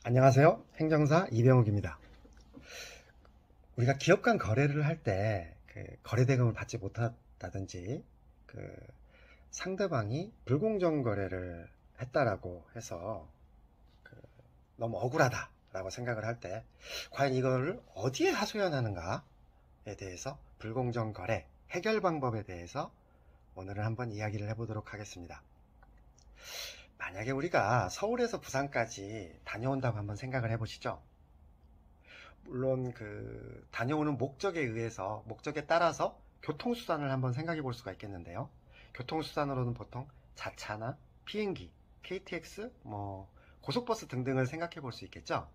안녕하세요. 행정사 이병욱입니다. 우리가 기업 간 거래를 할 때 거래 대금을 받지 못한다든지 상대방이 불공정 거래를 했다라고 해서 너무 억울하다라고 생각을 할 때 과연 이걸 어디에 하소연하는가에 대해서 불공정 거래 해결 방법에 대해서 오늘은 한번 이야기를 해보도록 하겠습니다. 만약에 우리가 서울에서 부산까지 다녀온다고 한번 생각을 해보시죠. 물론 다녀오는 목적에 따라서 교통수단을 한번 생각해 볼 수가 있겠는데요. 교통수단으로는 보통 자차나 비행기, KTX, 고속버스 등등을 생각해 볼 수 있겠죠.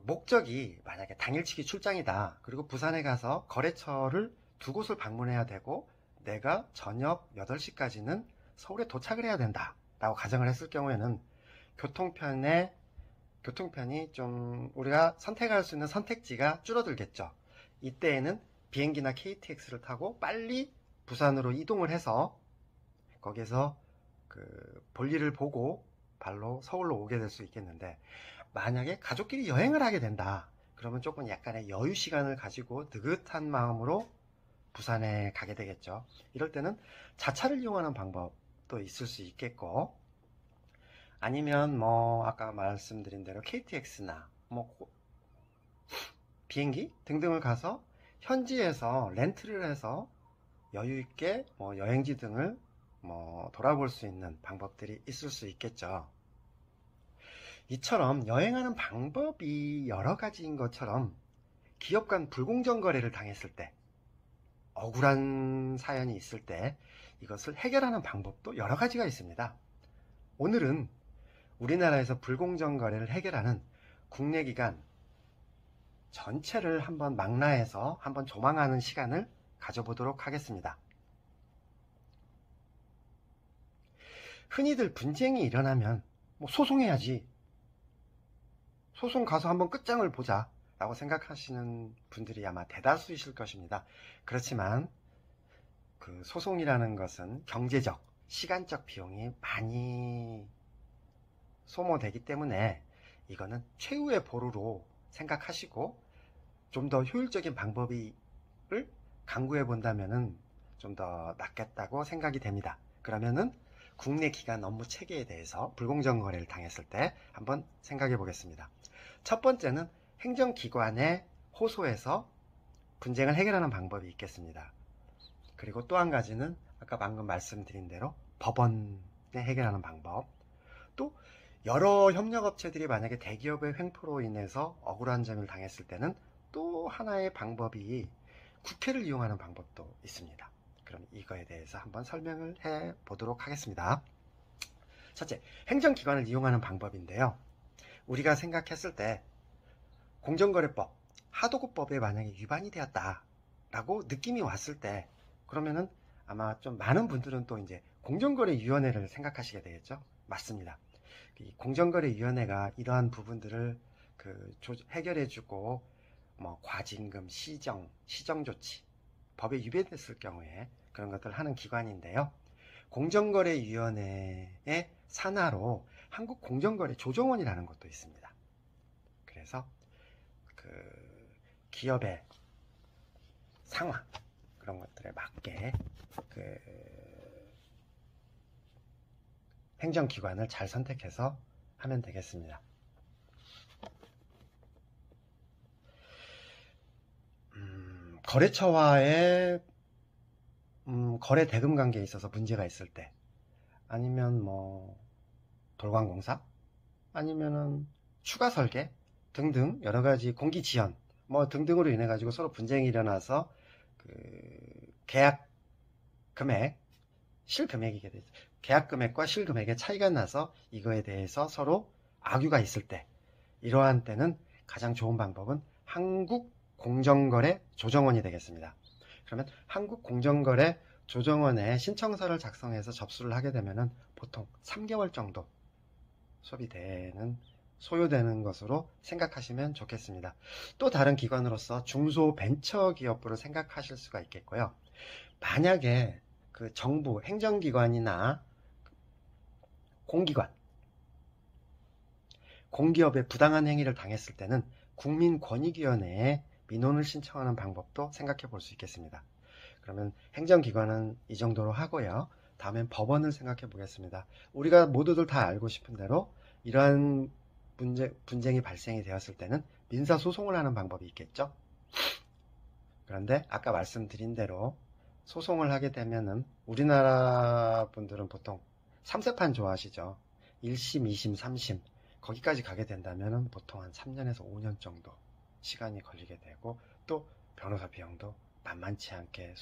목적이 만약에 당일치기 출장이다. 그리고 부산에 가서 거래처를 두 곳을 방문해야 되고 내가 저녁 8시까지는 서울에 도착을 해야 된다 라고 가정을 했을 경우에는 교통편이 좀 우리가 선택할 수 있는 선택지가 줄어들겠죠. 이때에는 비행기나 KTX를 타고 빨리 부산으로 이동을 해서 거기서 볼일을 보고 발로 서울로 오게 될 수 있겠는데, 만약에 가족끼리 여행을 하게 된다 그러면 조금 약간의 여유 시간을 가지고 느긋한 마음으로 부산에 가게 되겠죠. 이럴 때는 자차를 이용하는 방법도 있을 수 있겠고, 아니면 아까 말씀드린 대로 KTX나 비행기 등등을 가서 현지에서 렌트를 해서 여유 있게 여행지 등을 돌아볼 수 있는 방법들이 있을 수 있겠죠. 이처럼 여행하는 방법이 여러 가지인 것처럼 기업 간 불공정 거래를 당했을 때, 억울한 사연이 있을 때 이것을 해결하는 방법도 여러 가지가 있습니다. 오늘은 우리나라에서 불공정 거래를 해결하는 국내 기관 전체를 한번 망라해서 한번 조망하는 시간을 가져보도록 하겠습니다. 흔히들 분쟁이 일어나면 소송해야지, 소송 가서 한번 끝장을 보자 라고 생각하시는 분들이 아마 대다수이실 것입니다. 그렇지만 소송이라는 것은 경제적, 시간적 비용이 많이 소모되기 때문에 이거는 최후의 보루로 생각하시고 좀 더 효율적인 방법을 강구해 본다면 좀 더 낫겠다고 생각이 됩니다. 그러면은 국내 기관 업무 체계에 대해서 불공정 거래를 당했을 때 한번 생각해 보겠습니다. 첫 번째는 행정기관에 호소해서 분쟁을 해결하는 방법이 있겠습니다. 그리고 또 한 가지는 아까 방금 말씀드린 대로 법원에 해결하는 방법, 또 여러 협력업체들이 만약에 대기업의 횡포로 인해서 억울한 점을 당했을 때는 또 하나의 방법이 국회를 이용하는 방법도 있습니다. 그럼 이거에 대해서 한번 설명을 해 보도록 하겠습니다. 첫째, 행정기관을 이용하는 방법인데요. 우리가 생각했을 때 공정거래법, 하도급법에 만약에 위반이 되었다라고 느낌이 왔을 때, 그러면은 아마 좀 많은 분들은 또 이제 공정거래위원회를 생각하시게 되겠죠. 맞습니다. 이 공정거래위원회가 이러한 부분들을 해결해주고 과징금, 시정조치, 법에 위배됐을 경우에 그런 것들을 하는 기관인데요. 공정거래위원회의 산하로 한국공정거래조정원이라는 것도 있습니다. 그래서 기업의 상황, 그런 것들에 맞게 행정기관을 잘 선택해서 하면 되겠습니다. 거래처와의 거래 대금 관계에 있어서 문제가 있을 때, 아니면 돌관공사, 아니면은 추가 설계 등등 여러 가지 공기 지연 등등으로 인해 가지고 서로 분쟁이 일어나서 계약 금액, 실금액이게 되죠. 계약 금액과 실금액의 차이가 나서 이거에 대해서 서로 악유가 있을 때, 이러한 때는 가장 좋은 방법은 한국공정거래조정원이 되겠습니다. 그러면 한국공정거래조정원에 신청서를 작성해서 접수를 하게 되면은 보통 3개월 정도 소요되는 것으로 생각하시면 좋겠습니다. 또 다른 기관으로서 중소벤처기업부를 생각하실 수가 있겠고요. 만약에 정부, 행정기관이나 공기관, 공기업에 부당한 행위를 당했을 때는 국민권익위원회에 민원을 신청하는 방법도 생각해 볼 수 있겠습니다. 그러면 행정기관은 이 정도로 하고요. 다음엔 법원을 생각해 보겠습니다. 우리가 모두들 다 알고 싶은 대로 이러한 분쟁이 발생이 되었을 때는 민사소송을 하는 방법이 있겠죠. 그런데 아까 말씀드린 대로 소송을 하게 되면은 우리나라 분들은 보통 3세판 좋아하시죠. 1심, 2심, 3심 거기까지 가게 된다면은 보통 한 3년에서 5년 정도 시간이 걸리게 되고 또 변호사 비용도 만만치 않게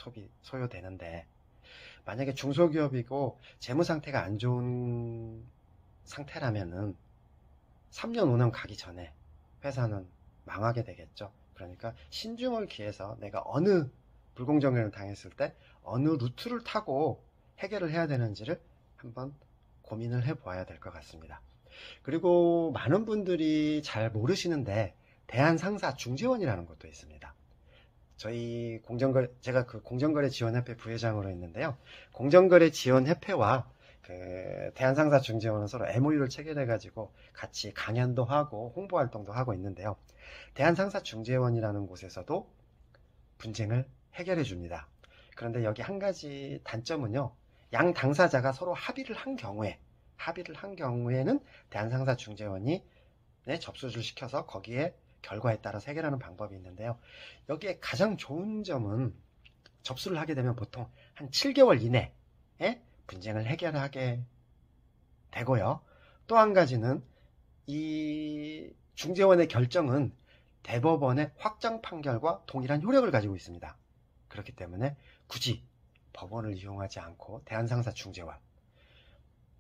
소요되는데 만약에 중소기업이고 재무 상태가 안 좋은 상태라면은 3년, 5년 가기 전에 회사는 망하게 되겠죠. 그러니까 신중을 기해서 내가 어느 불공정을 당했을 때 어느 루트를 타고 해결을 해야 되는지를 한번 고민을 해보아야 될 것 같습니다. 그리고 많은 분들이 잘 모르시는데 대한상사중재원이라는 것도 있습니다. 저희 제가 그 공정거래지원협회 부회장으로 있는데요. 공정거래지원협회와 그 대한상사중재원은 서로 MOU를 체결해가지고 같이 강연도 하고 홍보활동도 하고 있는데요. 대한상사중재원이라는 곳에서도 분쟁을 해결해 줍니다. 그런데 여기 한 가지 단점은요. 양 당사자가 서로 합의를 한 경우에는 대한상사중재원이 접수를 시켜서 거기에 결과에 따라서 해결하는 방법이 있는데요. 여기에 가장 좋은 점은 접수를 하게 되면 보통 한 7개월 이내에 분쟁을 해결하게 되고요. 또 한 가지는 이 중재원의 결정은 대법원의 확정 판결과 동일한 효력을 가지고 있습니다. 그렇기 때문에 굳이 법원을 이용하지 않고 대한상사중재원.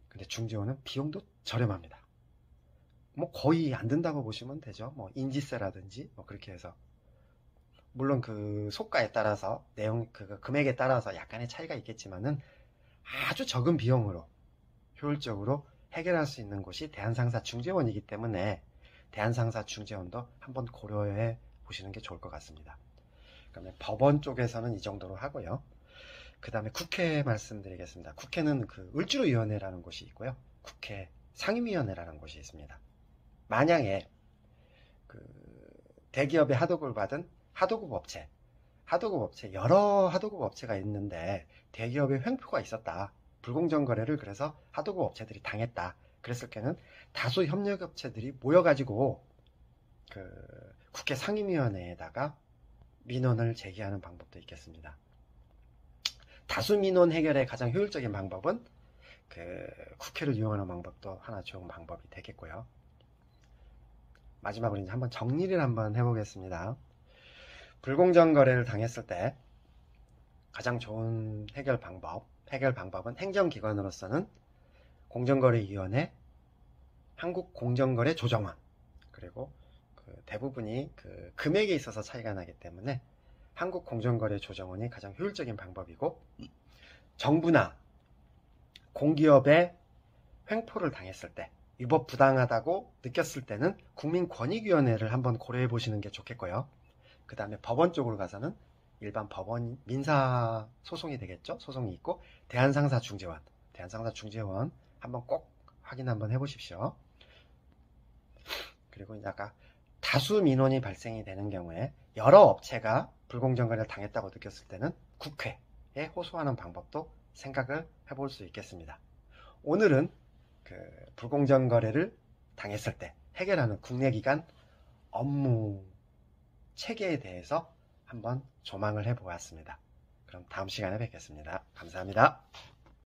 근데 중재원은 비용도 저렴합니다. 뭐 거의 안 든다고 보시면 되죠. 뭐 인지세라든지 뭐 그렇게 해서 물론 그 속가에 따라서 그 금액에 따라서 약간의 차이가 있겠지만은 아주 적은 비용으로 효율적으로 해결할 수 있는 곳이 대한상사중재원이기 때문에 대한상사중재원도 한번 고려해 보시는 게 좋을 것 같습니다. 그러면 법원 쪽에서는 이 정도로 하고요. 그 다음에 국회 말씀드리겠습니다. 국회는 그 을지로위원회라는 곳이 있고요. 국회 상임위원회라는 곳이 있습니다. 만약에 그 대기업의 하도급을 받은 하도급 업체, 여러 하도급 업체가 있는데 대기업의 횡포가 있었다. 불공정 거래를 그래서 하도급 업체들이 당했다. 그랬을 때는 다수 협력업체들이 모여가지고 그 국회 상임위원회에다가 민원을 제기하는 방법도 있겠습니다. 다수 민원 해결의 가장 효율적인 방법은 그 국회를 이용하는 방법도 하나 좋은 방법이 되겠고요. 마지막으로 이제 한번 정리를 한번 해보겠습니다. 불공정 거래를 당했을 때 가장 좋은 해결 방법은 행정기관으로서는 공정거래위원회, 한국공정거래조정원, 그리고 그 대부분이 그 금액에 있어서 차이가 나기 때문에 한국공정거래조정원이 가장 효율적인 방법이고, 정부나 공기업의 횡포를 당했을 때 위법 부당하다고 느꼈을 때는 국민권익위원회를 한번 고려해 보시는 게 좋겠고요. 그 다음에 법원 쪽으로 가서는 일반 법원 민사 소송이 되겠죠. 소송이 있고 대한상사중재원 한번 꼭 확인 한번 해보십시오. 그리고 이제 아까 다수 민원이 발생이 되는 경우에 여러 업체가 불공정거래를 당했다고 느꼈을 때는 국회에 호소하는 방법도 생각을 해볼 수 있겠습니다. 오늘은 그 불공정거래를 당했을 때 해결하는 국내기관 업무 체계에 대해서 한번 조망을 해보았습니다. 그럼 다음 시간에 뵙겠습니다. 감사합니다.